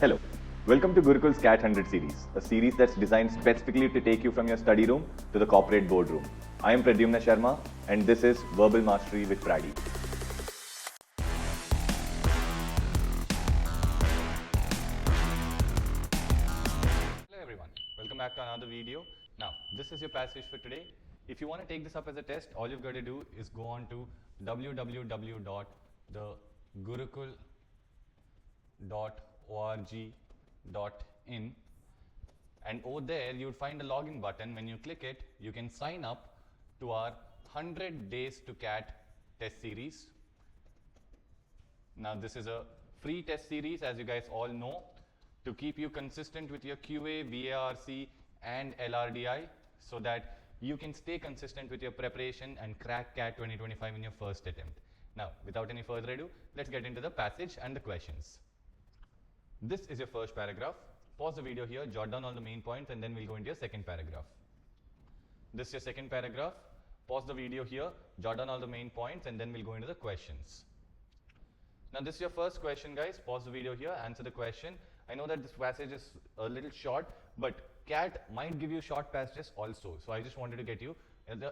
Hello, welcome to Gurukul's CAT 100 series, a series that's designed specifically to take you from your study room to the corporate boardroom. I am Prady Sharma, and this is Verbal Mastery with Prady. Hello everyone, welcome back to another video. Now, this is your passage for today. If you want to take this up as a test, all you've got to do is go on to www.gurukul.org.in, and over there you would find a login button. When you click it, you can sign up to our 100 days to CAT test series. Now, this is a free test series, as you guys all know, to keep you consistent with your QA, VARC and LRDI, so that you can stay consistent with your preparation and crack CAT 2025 in your first attempt. Now, without any further ado, let's get into the passage and the questions. This is your first paragraph. Pause the video here, jot down all the main points, and then we'll go into your second paragraph. This is your second paragraph. Pause the video here, jot down all the main points, and then we'll go into the questions. Now, this is your first question, guys. Pause the video here, answer the question. I know that this passage is a little short, but CAT might give you short passages also. So I just wanted to get you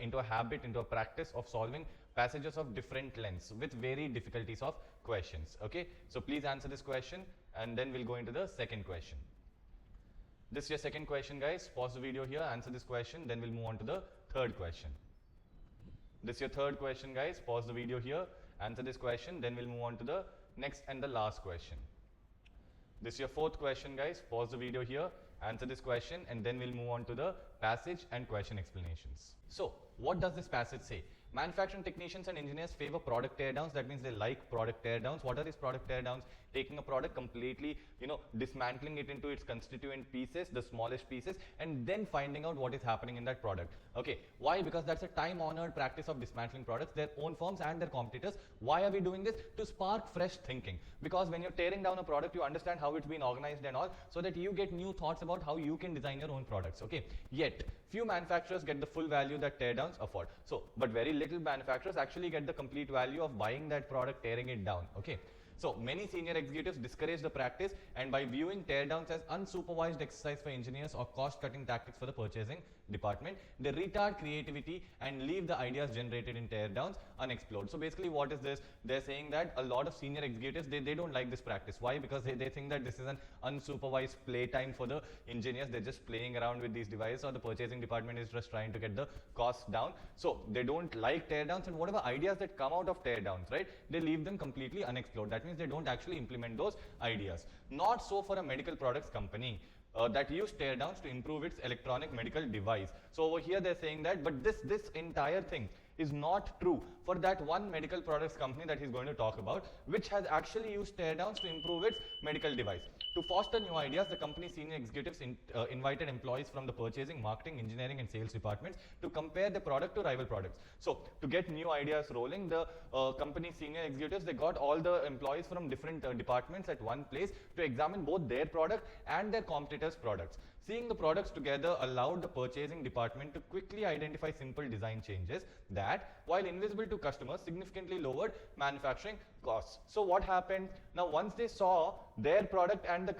into a habit, into a practice of solving passages of different lengths with varied difficulties of questions. Okay, so please answer this question, and then we'll go into the second question. This is your second question, guys. Pause the video here, answer this question, then we'll move on to the third question. This is your third question, guys. Pause the video here, answer this question, then we'll move on to the next and the last question. This is your fourth question, guys. Pause the video here, answer this question, and then we'll move on to the passage and question explanations. So, what does this passage say? Manufacturing technicians and engineers favor product teardowns. That means they like product teardowns. What are these product teardowns? Taking a product completely, dismantling it into its constituent pieces, the smallest pieces, and then finding out what is happening in that product. Okay, why? Because that's a time-honored practice of dismantling products, their own firms and their competitors. Why are we doing this? To spark fresh thinking. Because when you're tearing down a product, you understand how it's been organized and all, so that you get new thoughts about how you can design your own products. Okay, yet few manufacturers get the full value that teardowns afford. So, but very little manufacturers actually get the complete value of buying that product, tearing it down. Okay. So, many senior executives discourage the practice, and by viewing teardowns as unsupervised exercise for engineers or cost-cutting tactics for the purchasing department, they retard creativity and leave the ideas generated in teardowns unexplored. So, basically what is this? They're saying that a lot of senior executives, they don't like this practice. Why? Because they think that this is an unsupervised playtime for the engineers. They're just playing around with these devices, or the purchasing department is just trying to get the costs down. So, they don't like teardowns, and whatever ideas that come out of teardowns, right, they leave them completely unexplored. That means they don't actually implement those ideas. Not so for a medical products company that use teardowns to improve its electronic medical device. So over here they're saying that, but this entire thing is not true for that one medical products company that he's going to talk about, which has actually used teardowns to improve its medical device. To foster new ideas, the company's senior executives invited employees from the purchasing, marketing, engineering and sales departments to compare the product to rival products. So to get new ideas rolling, the company's senior executives, they got all the employees from different departments at one place to examine both their product and their competitors' products. Seeing the products together allowed the purchasing department to quickly identify simple design changes that, while invisible to customers, significantly lowered manufacturing costs. So what happened? Now, once they saw their product and the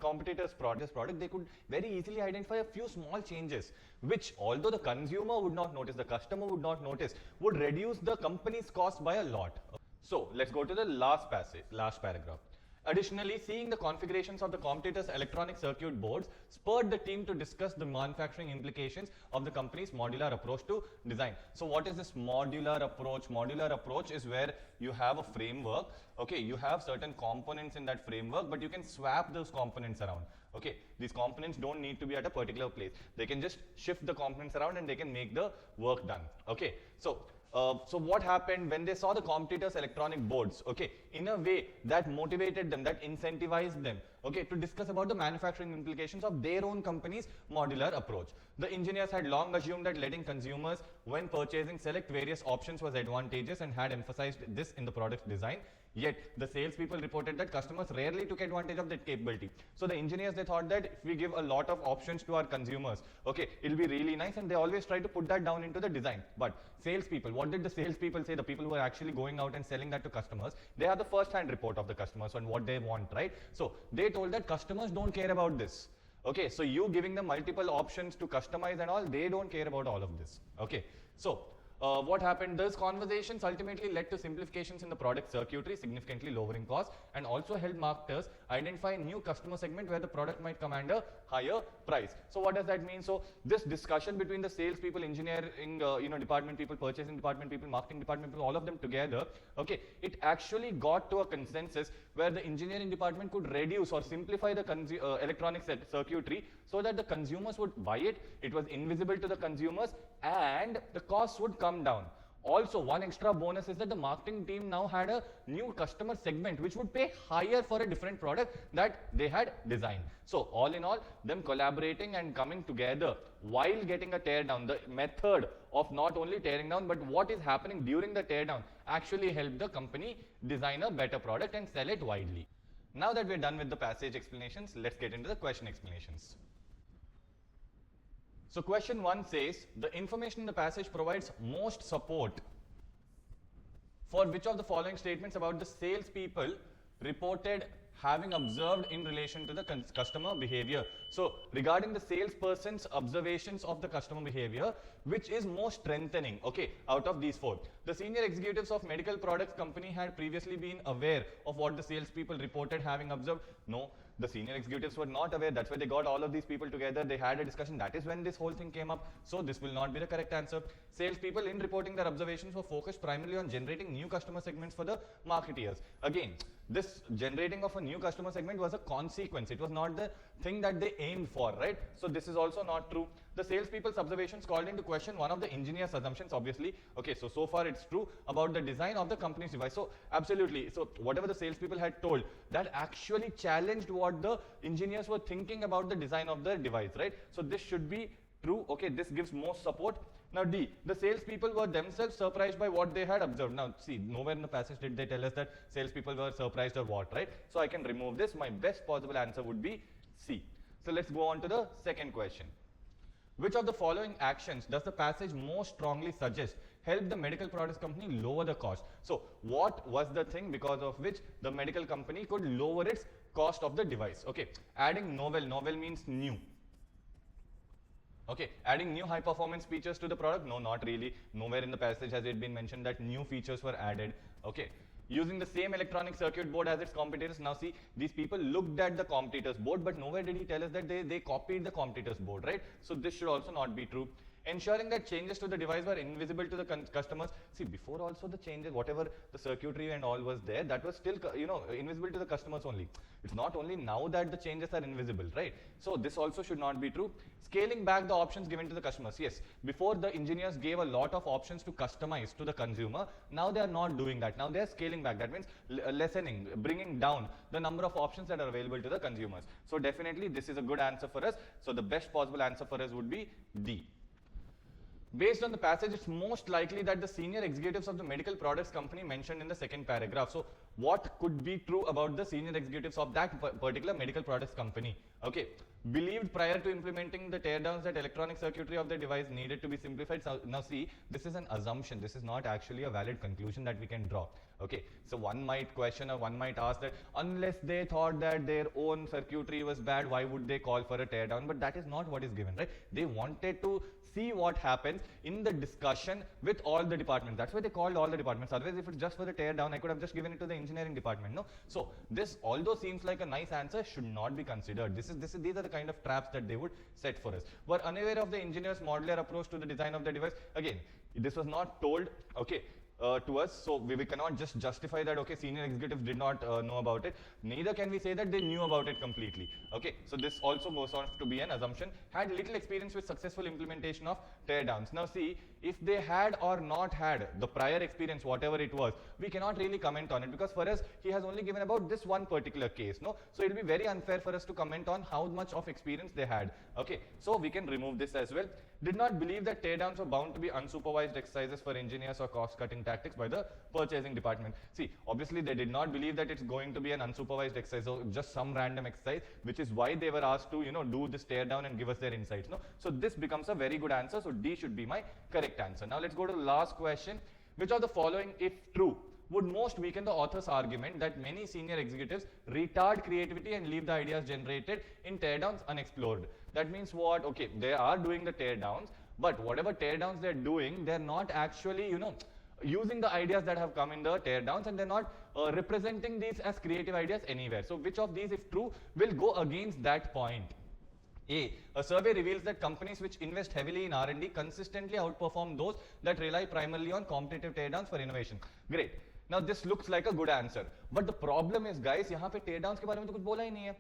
competitors' product, they could very easily identify a few small changes, which, although the consumer would not notice, the customer would not notice, would reduce the company's cost by a lot. So let's go to the last paragraph. Additionally, seeing the configurations of the competitors' electronic circuit boards spurred the team to discuss the manufacturing implications of the company's modular approach to design. So what is this modular approach? Modular approach is where you have a framework. Okay, you have certain components in that framework, but you can swap those components around. Okay, these components don't need to be at a particular place. They can just shift the components around and they can make the work done. Okay, so what happened when they saw the competitors' electronic boards? Okay, in a way that motivated them, that incentivized them, okay, to discuss about the manufacturing implications of their own company's modular approach. The engineers had long assumed that letting consumers, when purchasing, select various options was advantageous and had emphasized this in the product design. Yet the salespeople reported that customers rarely took advantage of that capability. So the engineers, they thought that if we give a lot of options to our consumers, okay, it'll be really nice, and they always try to put that down into the design. But salespeople, what did the salespeople say? The people who are actually going out and selling that to customers, they have the first-hand report of the customers on what they want, right? So they told that customers don't care about this. Okay, so you giving them multiple options to customize and all, they don't care about all of this. Okay, so what happened? Those conversations ultimately led to simplifications in the product circuitry, significantly lowering costs, and also helped marketers identify a new customer segment where the product might command a higher price. So what does that mean? So this discussion between the sales people, engineering department people, purchasing department people, marketing department people, all of them together, okay, it actually got to a consensus where the engineering department could reduce or simplify the electronic circuitry so that the consumers would buy it, it was invisible to the consumers, and the costs would come down. Also, one extra bonus is that the marketing team now had a new customer segment which would pay higher for a different product that they had designed. So all in all, them collaborating and coming together while getting a tear down, the method of not only tearing down but what is happening during the tear down actually helped the company design a better product and sell it widely. Now that we're done with the passage explanations, let's get into the question explanations. So question 1 says, the information in the passage provides most support for which of the following statements about the salespeople reported having observed in relation to the customer behavior. So regarding the salesperson's observations of the customer behavior, which is most strengthening, okay, out of these 4. The senior executives of medical products company had previously been aware of what the salespeople reported having observed. No, the senior executives were not aware. That's why they got all of these people together. They had a discussion. That is when this whole thing came up. So this will not be the correct answer. Salespeople in reporting their observations were focused primarily on generating new customer segments for the marketeers. Again, this generating of a new customer segment was a consequence. It was not the thing that they aimed for, right? So this is also not true. The salespeople's observations called into question one of the engineer's assumptions, obviously. Okay, so far it's true about the design of the company's device. So absolutely, so whatever the salespeople had told, that actually challenged what the engineers were thinking about the design of the device, right? So this should be true. Okay, this gives most support. Now D, the salespeople were themselves surprised by what they had observed. Now see, nowhere in the passage did they tell us that salespeople were surprised or what, right? So I can remove this. My best possible answer would be C. So let's go on to the second question. Which of the following actions does the passage most strongly suggest help the medical products company lower the cost? So what was the thing because of which the medical company could lower its cost of the device? Okay, adding novel means new. Okay, adding new high performance features to the product? No, not really. Nowhere in the passage has it been mentioned that new features were added. Okay, using the same electronic circuit board as its competitors. Now see, these people looked at the competitor's board, but nowhere did he tell us that they copied the competitor's board, right? So this should also not be true. Ensuring that changes to the device were invisible to the customers. See, before also the changes, whatever the circuitry and all was there, that was still, invisible to the customers only. It's not only now that the changes are invisible, right? So this also should not be true. Scaling back the options given to the customers. Yes, before the engineers gave a lot of options to customize to the consumer. Now they are not doing that. Now they are scaling back. That means lessening, bringing down the number of options that are available to the consumers. So definitely this is a good answer for us. So the best possible answer for us would be D. Based on the passage, it's most likely that the senior executives of the medical products company mentioned in the second paragraph. So what could be true about the senior executives of that particular medical products company? Okay, believed prior to implementing the teardowns that electronic circuitry of the device needed to be simplified. So now see, this is an assumption. This is not actually a valid conclusion that we can draw. Okay, so one might question or one might ask that unless they thought that their own circuitry was bad, why would they call for a teardown? But that is not what is given, right? They wanted to see what happens in the discussion with all the departments. That's why they called all the departments. Otherwise, if it's just for the tear down, I could have just given it to the engineering department. No. So this, although seems like a nice answer, should not be considered. These are the kind of traps that they would set for us. Were unaware of the engineer's modular approach to the design of the device. Again, this was not told. Okay. To us, so we cannot just justify that, okay, senior executives did not know about it. Neither can we say that they knew about it completely. Okay, so this also goes on to be an assumption. Had little experience with successful implementation of teardowns. Now see, if they had or not had the prior experience, whatever it was, we cannot really comment on it, because for us, he has only given about this one particular case, no? So it will be very unfair for us to comment on how much of experience they had, okay? So we can remove this as well. Did not believe that teardowns were bound to be unsupervised exercises for engineers or cost-cutting tactics by the purchasing department. See, obviously they did not believe that it's going to be an unsupervised exercise or just some random exercise, which is why they were asked to, do this teardown and give us their insights, no? So this becomes a very good answer, so D should be my correct answer. Now let's go to the last question. Which of the following, if true, would most weaken the author's argument that many senior executives retard creativity and leave the ideas generated in teardowns unexplored? That means what? Okay, they are doing the teardowns, but whatever teardowns they're doing, they're not actually, using the ideas that have come in the teardowns, and they're not representing these as creative ideas anywhere. So which of these, if true, will go against that point? A survey reveals that companies which invest heavily in R&D consistently outperform those that rely primarily on competitive teardowns for innovation. Great. Now this looks like a good answer, but the problem is, guys, यहाँ पे teardowns के बारे में तो कुछ बोला ही नहीं है.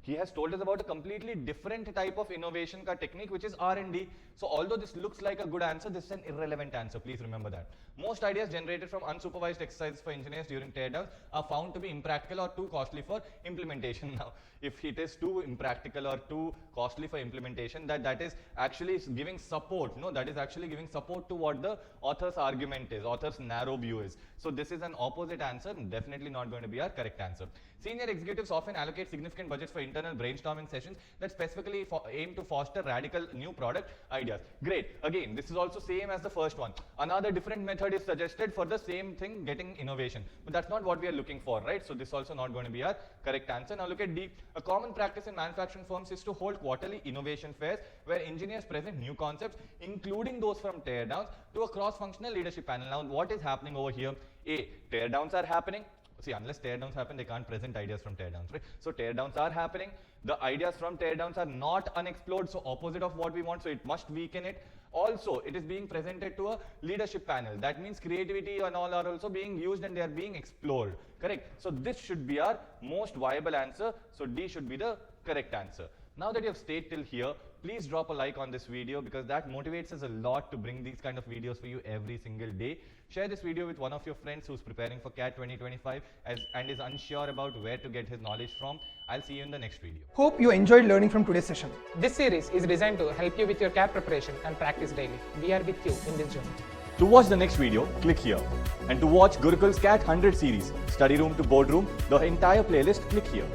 He has told us about a completely different type of innovation ka technique, which is R&D. So although this looks like a good answer, this is an irrelevant answer. Please remember that. Most ideas generated from unsupervised exercises for engineers during teardowns are found to be impractical or too costly for implementation. Now, if it is too impractical or too costly for implementation, that is actually giving support. No, that is actually giving support to what the author's argument is, author's narrow view is. So this is an opposite answer, definitely not going to be our correct answer. Senior executives often allocate significant budgets for internal brainstorming sessions that specifically aim to foster radical new product ideas. Great. Again, this is also same as the first one. Another different method is suggested for the same thing, getting innovation. But that's not what we are looking for, right? So this is also not going to be our correct answer. Now look at D. A common practice in manufacturing firms is to hold quarterly innovation fairs where engineers present new concepts, including those from teardowns, to a cross-functional leadership panel. Now what is happening over here? A, teardowns are happening. See, unless teardowns happen, they can't present ideas from teardowns, right? So teardowns are happening. The ideas from teardowns are not unexplored, so opposite of what we want, so it must weaken it. Also, it is being presented to a leadership panel. That means creativity and all are also being used and they are being explored, correct? So this should be our most viable answer. So D should be the correct answer. Now that you have stayed till here, please drop a like on this video, because that motivates us a lot to bring these kind of videos for you every single day. Share this video with one of your friends who's preparing for CAT 2025 and is unsure about where to get his knowledge from. I'll see you in the next video. Hope you enjoyed learning from today's session. This series is designed to help you with your CAT preparation and practice daily. We are with you in this journey. To watch the next video, click here. And to watch Gurukul's CAT 100 series, study room to boardroom, the entire playlist, click here.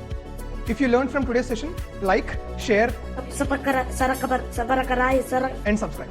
If you learned from today's session, like, share, and subscribe.